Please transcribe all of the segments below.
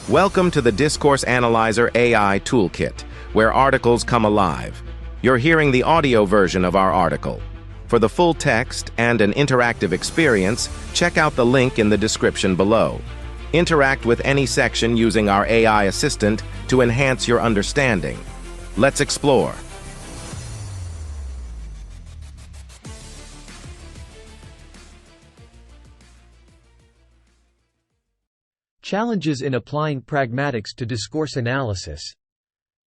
Welcome to the Discourse Analyzer AI Toolkit, where articles come alive. You're hearing the audio version of our article. For the full text and an interactive experience, check out the link in the description below. Interact with any section using our AI assistant to enhance your understanding. Let's explore. Challenges in applying pragmatics to discourse analysis.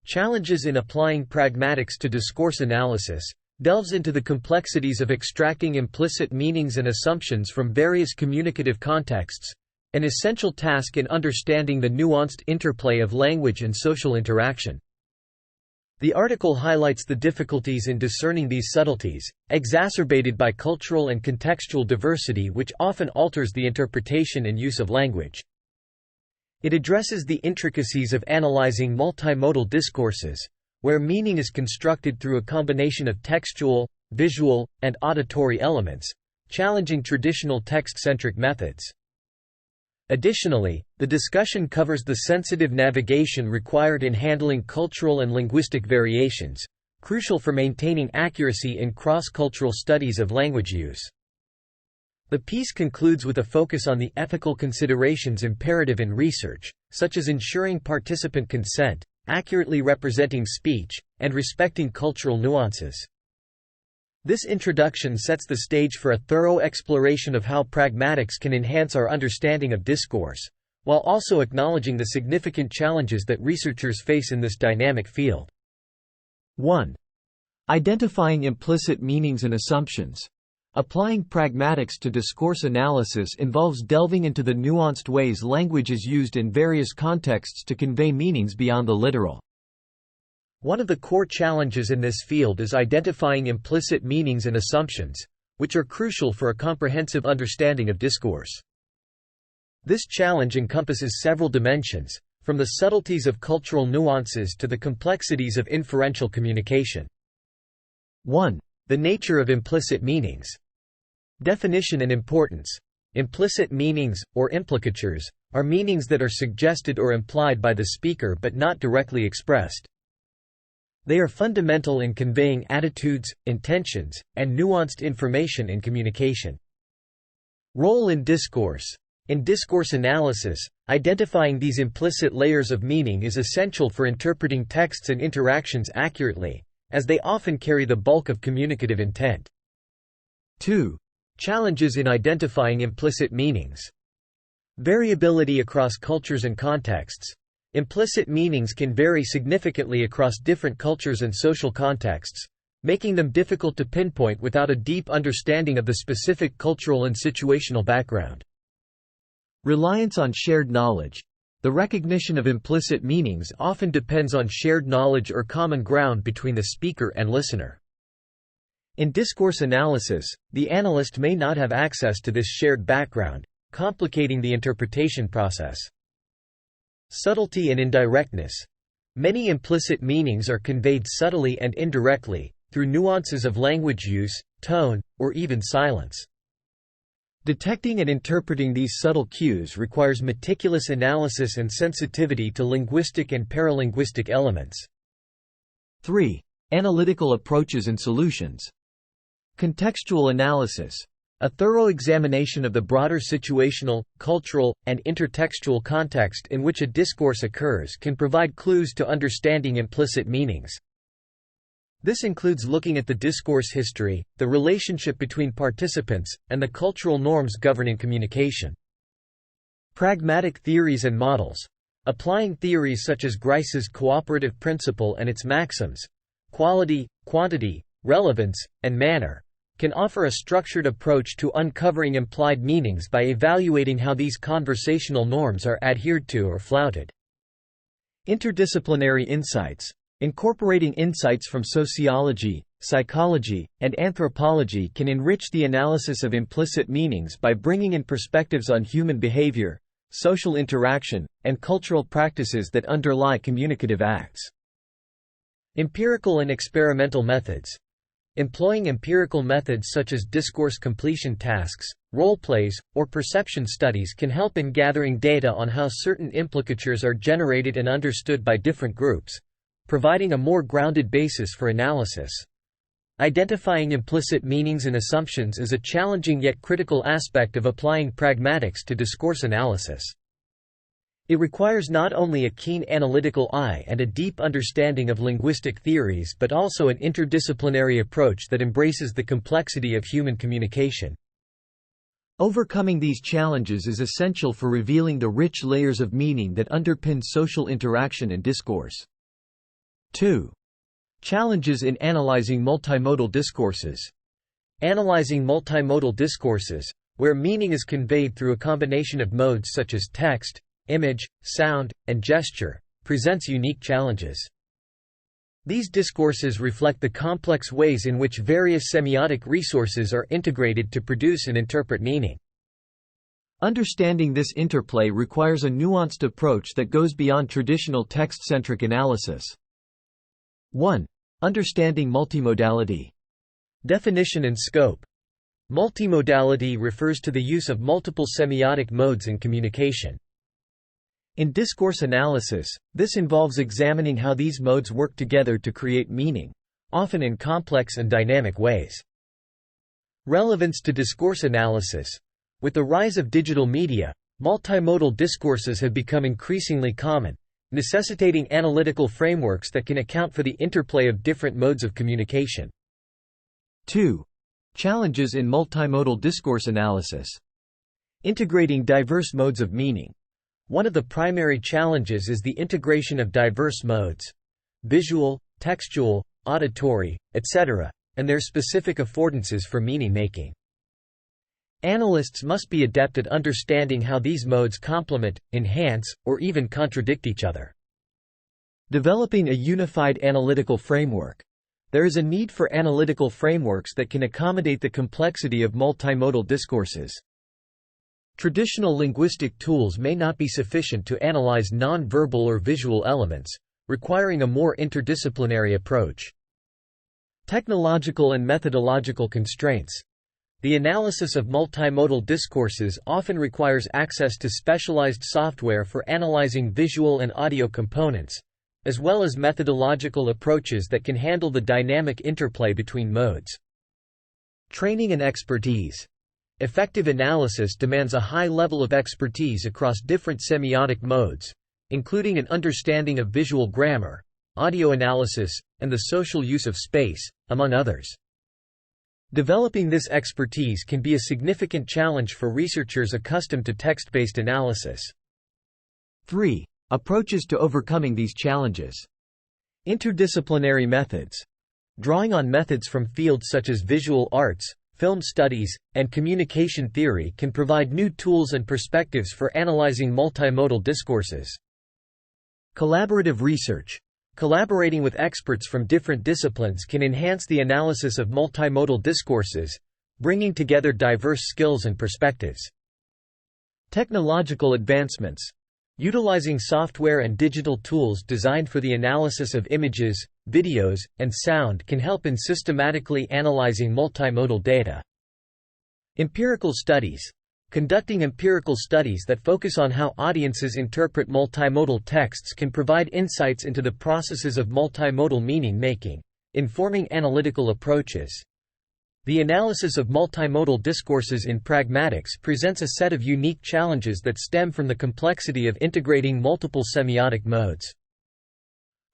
Challenges in applying pragmatics to discourse analysis delves into the complexities of extracting implicit meanings and assumptions from various communicative contexts, an essential task in understanding the nuanced interplay of language and social interaction. The article highlights the difficulties in discerning these subtleties, exacerbated by cultural and contextual diversity which often alters the interpretation and use of language. It addresses the intricacies of analyzing multimodal discourses, where meaning is constructed through a combination of textual, visual, and auditory elements, challenging traditional text-centric methods. Additionally, the discussion covers the sensitive navigation required in handling cultural and linguistic variations, crucial for maintaining accuracy in cross-cultural studies of language use. The piece concludes with a focus on the ethical considerations imperative in research, such as ensuring participant consent, accurately representing speech, and respecting cultural nuances. This introduction sets the stage for a thorough exploration of how pragmatics can enhance our understanding of discourse, while also acknowledging the significant challenges that researchers face in this dynamic field. 1. Identifying implicit meanings and assumptions. Applying pragmatics to discourse analysis involves delving into the nuanced ways language is used in various contexts to convey meanings beyond the literal. One of the core challenges in this field is identifying implicit meanings and assumptions, which are crucial for a comprehensive understanding of discourse. This challenge encompasses several dimensions, from the subtleties of cultural nuances to the complexities of inferential communication. 1. The nature of implicit meanings. Definition and importance. Implicit meanings, or implicatures, are meanings that are suggested or implied by the speaker but not directly expressed. They are fundamental in conveying attitudes, intentions, and nuanced information in communication. Role in discourse. In discourse analysis, identifying these implicit layers of meaning is essential for interpreting texts and interactions accurately, as they often carry the bulk of communicative intent. 2. Challenges in identifying implicit meanings. Variability across cultures and contexts. Implicit meanings can vary significantly across different cultures and social contexts, making them difficult to pinpoint without a deep understanding of the specific cultural and situational background. Reliance on shared knowledge. The recognition of implicit meanings often depends on shared knowledge or common ground between the speaker and listener. In discourse analysis, the analyst may not have access to this shared background, complicating the interpretation process. Subtlety and indirectness. Many implicit meanings are conveyed subtly and indirectly, through nuances of language use, tone, or even silence. Detecting and interpreting these subtle cues requires meticulous analysis and sensitivity to linguistic and paralinguistic elements. 3. Analytical approaches and solutions. Contextual analysis. A thorough examination of the broader situational, cultural, and intertextual context in which a discourse occurs can provide clues to understanding implicit meanings. This includes looking at the discourse history, the relationship between participants, and the cultural norms governing communication. Pragmatic theories and models. Applying theories such as Grice's cooperative principle and its maxims, quality, quantity, relevance, and manner, can offer a structured approach to uncovering implied meanings by evaluating how these conversational norms are adhered to or flouted. Interdisciplinary insights. Incorporating insights from sociology, psychology, and anthropology can enrich the analysis of implicit meanings by bringing in perspectives on human behavior, social interaction, and cultural practices that underlie communicative acts. Empirical and experimental methods. Employing empirical methods such as discourse completion tasks, role-plays, or perception studies can help in gathering data on how certain implicatures are generated and understood by different groups, providing a more grounded basis for analysis. Identifying implicit meanings and assumptions is a challenging yet critical aspect of applying pragmatics to discourse analysis. It requires not only a keen analytical eye and a deep understanding of linguistic theories but also an interdisciplinary approach that embraces the complexity of human communication. Overcoming these challenges is essential for revealing the rich layers of meaning that underpin social interaction and discourse. 2. Challenges in analyzing multimodal discourses. Analyzing multimodal discourses, where meaning is conveyed through a combination of modes such as text, image, sound, and gesture, presents unique challenges. These discourses reflect the complex ways in which various semiotic resources are integrated to produce and interpret meaning. Understanding this interplay requires a nuanced approach that goes beyond traditional text-centric analysis. 1. Understanding multimodality. Definition and scope. Multimodality refers to the use of multiple semiotic modes in communication. In discourse analysis, this involves examining how these modes work together to create meaning, often in complex and dynamic ways. Relevance to discourse analysis. With the rise of digital media, multimodal discourses have become increasingly common, necessitating analytical frameworks that can account for the interplay of different modes of communication. 2. Challenges in multimodal discourse analysis. Integrating diverse modes of meaning. One of the primary challenges is the integration of diverse modes – visual, textual, auditory, etc., and their specific affordances for meaning-making. Analysts must be adept at understanding how these modes complement, enhance, or even contradict each other. Developing a unified analytical framework. There is a need for analytical frameworks that can accommodate the complexity of multimodal discourses. Traditional linguistic tools may not be sufficient to analyze non-verbal or visual elements, requiring a more interdisciplinary approach. Technological and methodological constraints. The analysis of multimodal discourses often requires access to specialized software for analyzing visual and audio components, as well as methodological approaches that can handle the dynamic interplay between modes. Training and expertise. Effective analysis demands a high level of expertise across different semiotic modes, including an understanding of visual grammar, audio analysis, and the social use of space, among others. Developing this expertise can be a significant challenge for researchers accustomed to text-based analysis. 3. Approaches to overcoming these challenges. Interdisciplinary methods. Drawing on methods from fields such as visual arts, film studies, and communication theory can provide new tools and perspectives for analyzing multimodal discourses. Collaborative research. Collaborating with experts from different disciplines can enhance the analysis of multimodal discourses, bringing together diverse skills and perspectives. Technological advancements. Utilizing software and digital tools designed for the analysis of images, videos, and sound can help in systematically analyzing multimodal data. Empirical studies. Conducting empirical studies that focus on how audiences interpret multimodal texts can provide insights into the processes of multimodal meaning-making, informing analytical approaches. The analysis of multimodal discourses in pragmatics presents a set of unique challenges that stem from the complexity of integrating multiple semiotic modes.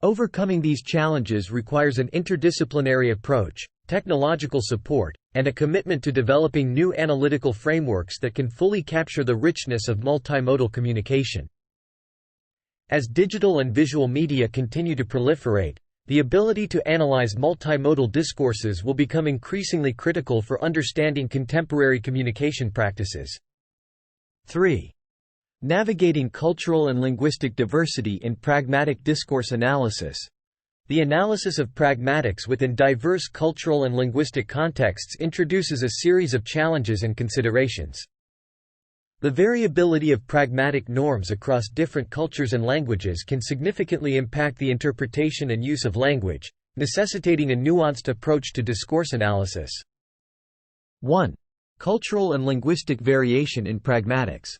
Overcoming these challenges requires an interdisciplinary approach, technological support, and a commitment to developing new analytical frameworks that can fully capture the richness of multimodal communication. As digital and visual media continue to proliferate, the ability to analyze multimodal discourses will become increasingly critical for understanding contemporary communication practices. 3. Navigating cultural and linguistic diversity in pragmatic discourse analysis. The analysis of pragmatics within diverse cultural and linguistic contexts introduces a series of challenges and considerations. The variability of pragmatic norms across different cultures and languages can significantly impact the interpretation and use of language, necessitating a nuanced approach to discourse analysis. 1. Cultural and linguistic variation in pragmatics.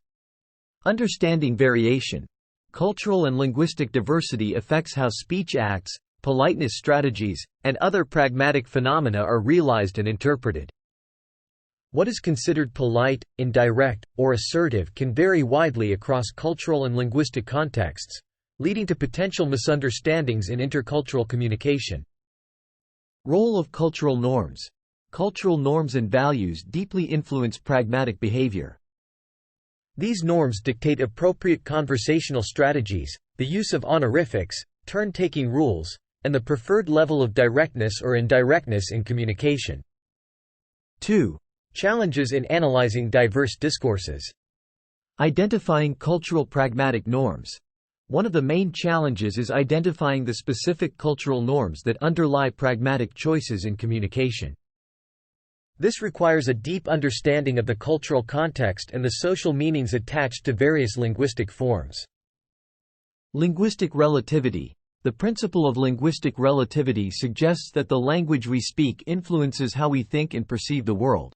Understanding variation. Cultural and linguistic diversity affects how speech acts, politeness strategies, and other pragmatic phenomena are realized and interpreted. What is considered polite, indirect, or assertive can vary widely across cultural and linguistic contexts, leading to potential misunderstandings in intercultural communication. Role of cultural norms. Cultural norms and values deeply influence pragmatic behavior. These norms dictate appropriate conversational strategies, the use of honorifics, turn-taking rules, and the preferred level of directness or indirectness in communication. 2. Challenges in analyzing diverse discourses. Identifying cultural pragmatic norms. One of the main challenges is identifying the specific cultural norms that underlie pragmatic choices in communication. This requires a deep understanding of the cultural context and the social meanings attached to various linguistic forms. Linguistic relativity. The principle of linguistic relativity suggests that the language we speak influences how we think and perceive the world.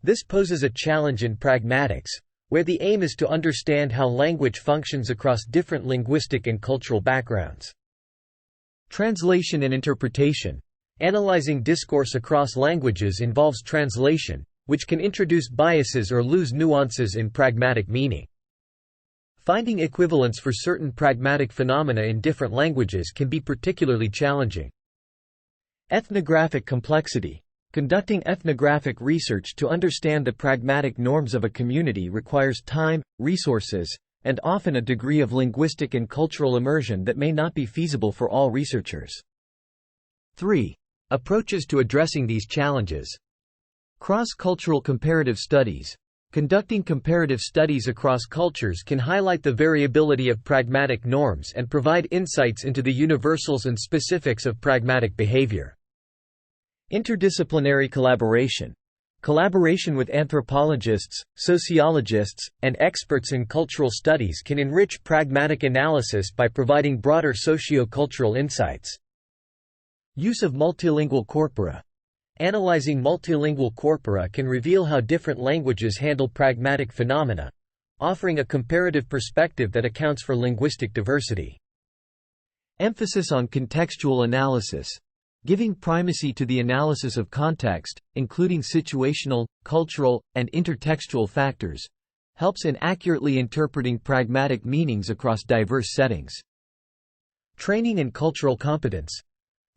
This poses a challenge in pragmatics, where the aim is to understand how language functions across different linguistic and cultural backgrounds. Translation and interpretation. Analyzing discourse across languages involves translation, which can introduce biases or lose nuances in pragmatic meaning. Finding equivalents for certain pragmatic phenomena in different languages can be particularly challenging. Ethnographic complexity. Conducting ethnographic research to understand the pragmatic norms of a community requires time, resources, and often a degree of linguistic and cultural immersion that may not be feasible for all researchers. 3. Approaches to addressing these challenges. Cross-cultural comparative studies. Conducting comparative studies across cultures can highlight the variability of pragmatic norms and provide insights into the universals and specifics of pragmatic behavior. Interdisciplinary collaboration. Collaboration with anthropologists, sociologists, and experts in cultural studies can enrich pragmatic analysis by providing broader socio-cultural insights. Use of multilingual corpora. Analyzing multilingual corpora can reveal how different languages handle pragmatic phenomena, offering a comparative perspective that accounts for linguistic diversity. Emphasis on contextual analysis. Giving primacy to the analysis of context, including situational, cultural, and intertextual factors, helps in accurately interpreting pragmatic meanings across diverse settings. Training and cultural competence.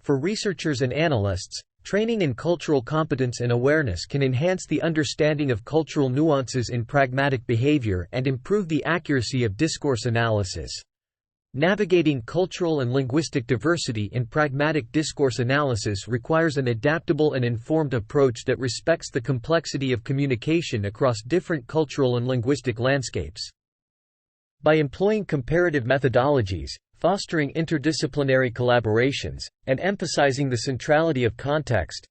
For researchers and analysts, training in cultural competence and awareness can enhance the understanding of cultural nuances in pragmatic behavior and improve the accuracy of discourse analysis. Navigating cultural and linguistic diversity in pragmatic discourse analysis requires an adaptable and informed approach that respects the complexity of communication across different cultural and linguistic landscapes. By employing comparative methodologies, fostering interdisciplinary collaborations, and emphasizing the centrality of context,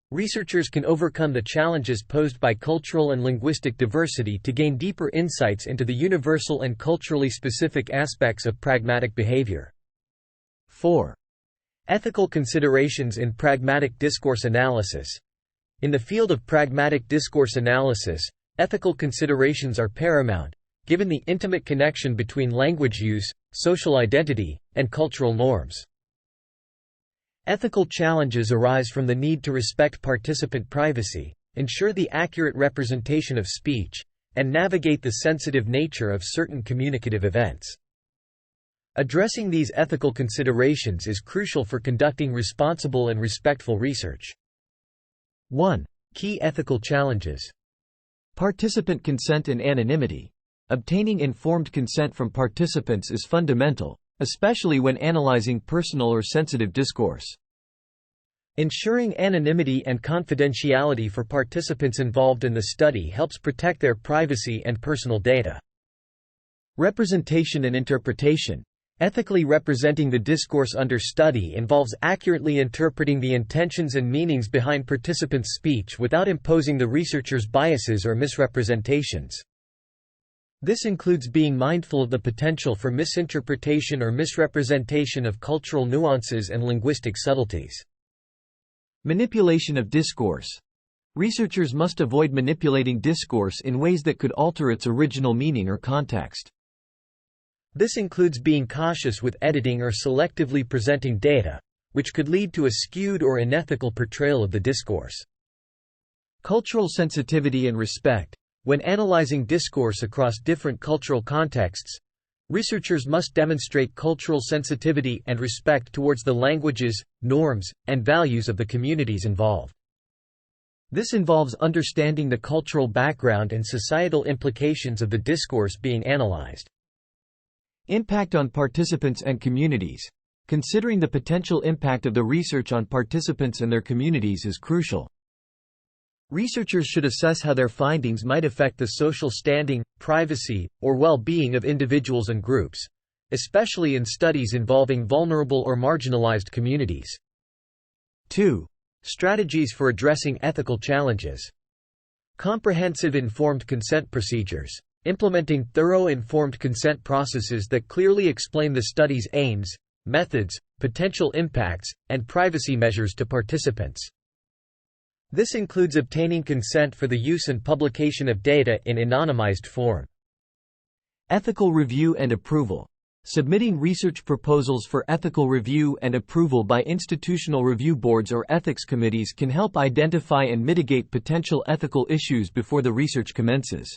researchers can overcome the challenges posed by cultural and linguistic diversity to gain deeper insights into the universal and culturally specific aspects of pragmatic behavior. 4. Ethical considerations in pragmatic discourse analysis. In the field of pragmatic discourse analysis, ethical considerations are paramount, given the intimate connection between language use, social identity, and cultural norms. Ethical challenges arise from the need to respect participant privacy, ensure the accurate representation of speech, and navigate the sensitive nature of certain communicative events. Addressing these ethical considerations is crucial for conducting responsible and respectful research. 1. Key ethical challenges. Participant consent and anonymity. Obtaining informed consent from participants is fundamental, especially when analyzing personal or sensitive discourse. Ensuring anonymity and confidentiality for participants involved in the study helps protect their privacy and personal data. Representation and interpretation. Ethically representing the discourse under study involves accurately interpreting the intentions and meanings behind participants' speech without imposing the researcher's biases or misrepresentations. This includes being mindful of the potential for misinterpretation or misrepresentation of cultural nuances and linguistic subtleties. Manipulation of discourse. Researchers must avoid manipulating discourse in ways that could alter its original meaning or context. This includes being cautious with editing or selectively presenting data, which could lead to a skewed or unethical portrayal of the discourse. Cultural sensitivity and respect. When analyzing discourse across different cultural contexts, researchers must demonstrate cultural sensitivity and respect towards the languages, norms, and values of the communities involved. This involves understanding the cultural background and societal implications of the discourse being analyzed. Impact on participants and communities. Considering the potential impact of the research on participants and their communities is crucial. Researchers should assess how their findings might affect the social standing, privacy, or well-being of individuals and groups, especially in studies involving vulnerable or marginalized communities. 2. Strategies for addressing ethical challenges. Comprehensive informed consent procedures. Implementing thorough informed consent processes that clearly explain the study's aims, methods, potential impacts, and privacy measures to participants. This includes obtaining consent for the use and publication of data in anonymized form. Ethical review and approval. Submitting research proposals for ethical review and approval by institutional review boards or ethics committees can help identify and mitigate potential ethical issues before the research commences.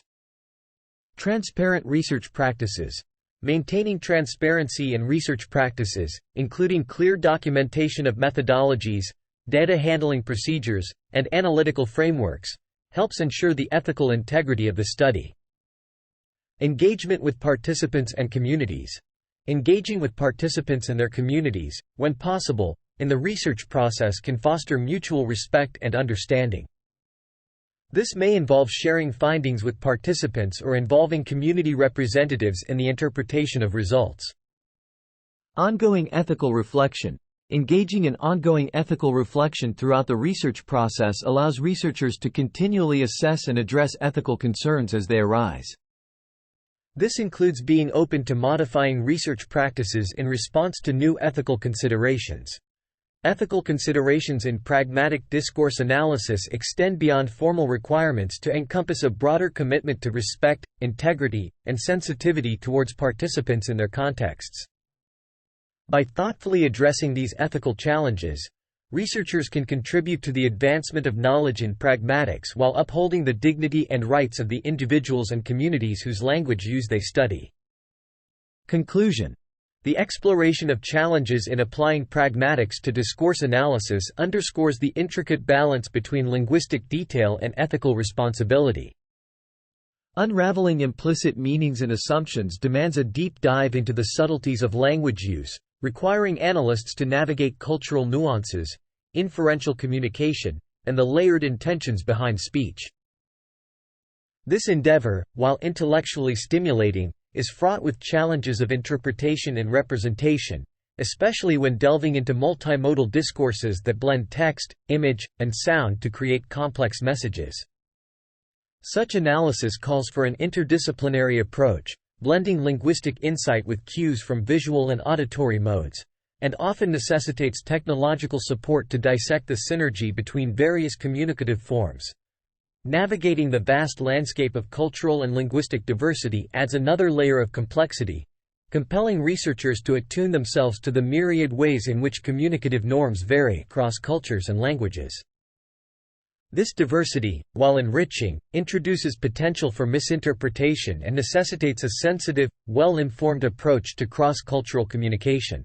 Transparent research practices. Maintaining transparency in research practices, including clear documentation of methodologies, data handling procedures, and analytical frameworks, helps ensure the ethical integrity of the study. Engagement with participants and communities. Engaging with participants and their communities, when possible, in the research process can foster mutual respect and understanding. This may involve sharing findings with participants or involving community representatives in the interpretation of results. Ongoing ethical reflection. Engaging in ongoing ethical reflection throughout the research process allows researchers to continually assess and address ethical concerns as they arise. This includes being open to modifying research practices in response to new ethical considerations. Ethical considerations in pragmatic discourse analysis extend beyond formal requirements to encompass a broader commitment to respect, integrity, and sensitivity towards participants in their contexts. By thoughtfully addressing these ethical challenges, researchers can contribute to the advancement of knowledge in pragmatics while upholding the dignity and rights of the individuals and communities whose language use they study. Conclusion. The exploration of challenges in applying pragmatics to discourse analysis underscores the intricate balance between linguistic detail and ethical responsibility. Unraveling implicit meanings and assumptions demands a deep dive into the subtleties of language use, requiring analysts to navigate cultural nuances, inferential communication, and the layered intentions behind speech. This endeavor, while intellectually stimulating, is fraught with challenges of interpretation and representation, especially when delving into multimodal discourses that blend text, image, and sound to create complex messages. Such analysis calls for an interdisciplinary approach, blending linguistic insight with cues from visual and auditory modes, and often necessitates technological support to dissect the synergy between various communicative forms. Navigating the vast landscape of cultural and linguistic diversity adds another layer of complexity, compelling researchers to attune themselves to the myriad ways in which communicative norms vary across cultures and languages. This diversity, while enriching, introduces potential for misinterpretation and necessitates a sensitive, well-informed approach to cross-cultural communication.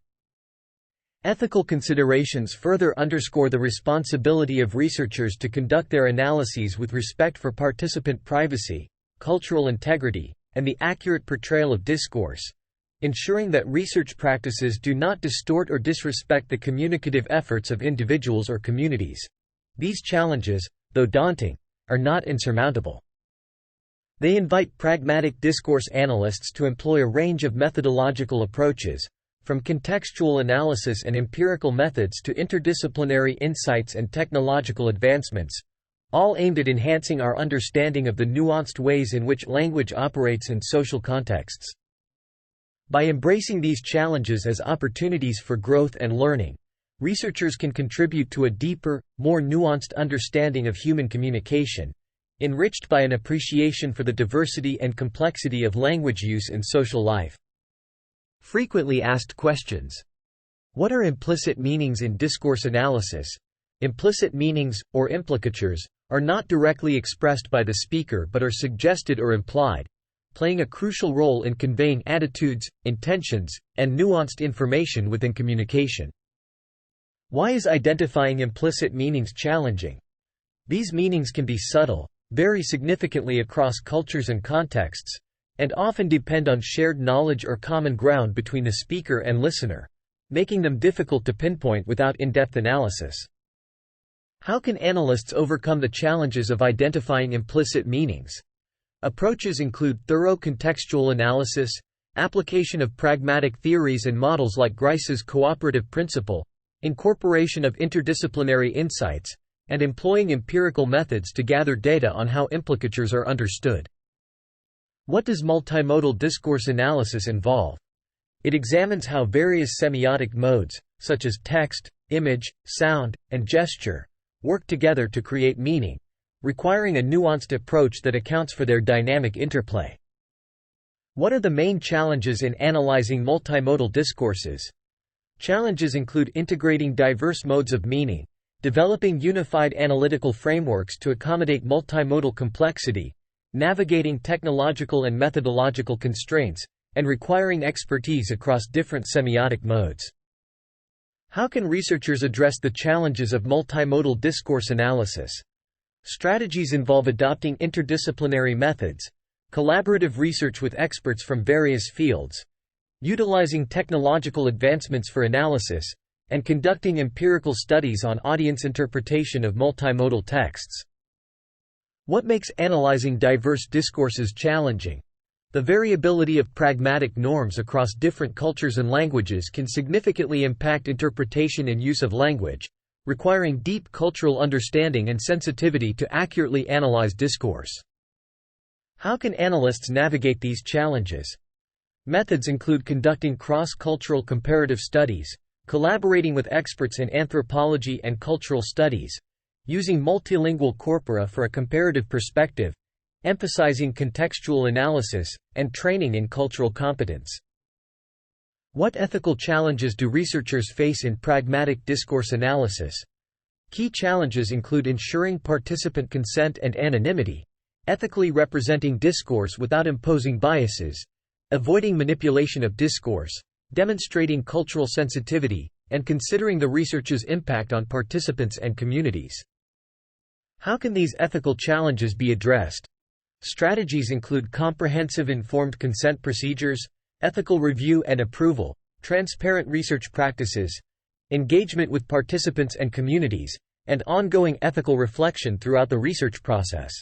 Ethical considerations further underscore the responsibility of researchers to conduct their analyses with respect for participant privacy, cultural integrity, and the accurate portrayal of discourse, ensuring that research practices do not distort or disrespect the communicative efforts of individuals or communities. These challenges, though daunting, are not insurmountable. They invite pragmatic discourse analysts to employ a range of methodological approaches, from contextual analysis and empirical methods to interdisciplinary insights and technological advancements, all aimed at enhancing our understanding of the nuanced ways in which language operates in social contexts. By embracing these challenges as opportunities for growth and learning, researchers can contribute to a deeper, more nuanced understanding of human communication, enriched by an appreciation for the diversity and complexity of language use in social life. Frequently asked questions. What are implicit meanings in discourse analysis? Implicit meanings, or implicatures, are not directly expressed by the speaker but are suggested or implied, playing a crucial role in conveying attitudes, intentions, and nuanced information within communication. Why is identifying implicit meanings challenging? These meanings can be subtle, vary significantly across cultures and contexts, and often depend on shared knowledge or common ground between the speaker and listener, making them difficult to pinpoint without in-depth analysis. How can analysts overcome the challenges of identifying implicit meanings? Approaches include thorough contextual analysis, application of pragmatic theories and models like Grice's cooperative principle, incorporation of interdisciplinary insights, and employing empirical methods to gather data on how implicatures are understood. What does multimodal discourse analysis involve? It examines how various semiotic modes, such as text, image, sound, and gesture, work together to create meaning, requiring a nuanced approach that accounts for their dynamic interplay. What are the main challenges in analyzing multimodal discourses? Challenges include integrating diverse modes of meaning, developing unified analytical frameworks to accommodate multimodal complexity, navigating technological and methodological constraints, and requiring expertise across different semiotic modes. How can researchers address the challenges of multimodal discourse analysis? Strategies involve adopting interdisciplinary methods, collaborative research with experts from various fields, utilizing technological advancements for analysis, and conducting empirical studies on audience interpretation of multimodal texts. What makes analyzing diverse discourses challenging? The variability of pragmatic norms across different cultures and languages can significantly impact interpretation and use of language, requiring deep cultural understanding and sensitivity to accurately analyze discourse. How can analysts navigate these challenges? Methods include conducting cross-cultural comparative studies, collaborating with experts in anthropology and cultural studies, using multilingual corpora for a comparative perspective, emphasizing contextual analysis, and training in cultural competence. What ethical challenges do researchers face in pragmatic discourse analysis? Key challenges include ensuring participant consent and anonymity, ethically representing discourse without imposing biases, avoiding manipulation of discourse, demonstrating cultural sensitivity, and considering the research's impact on participants and communities. How can these ethical challenges be addressed? Strategies include comprehensive informed consent procedures, ethical review and approval, transparent research practices, engagement with participants and communities, and ongoing ethical reflection throughout the research process.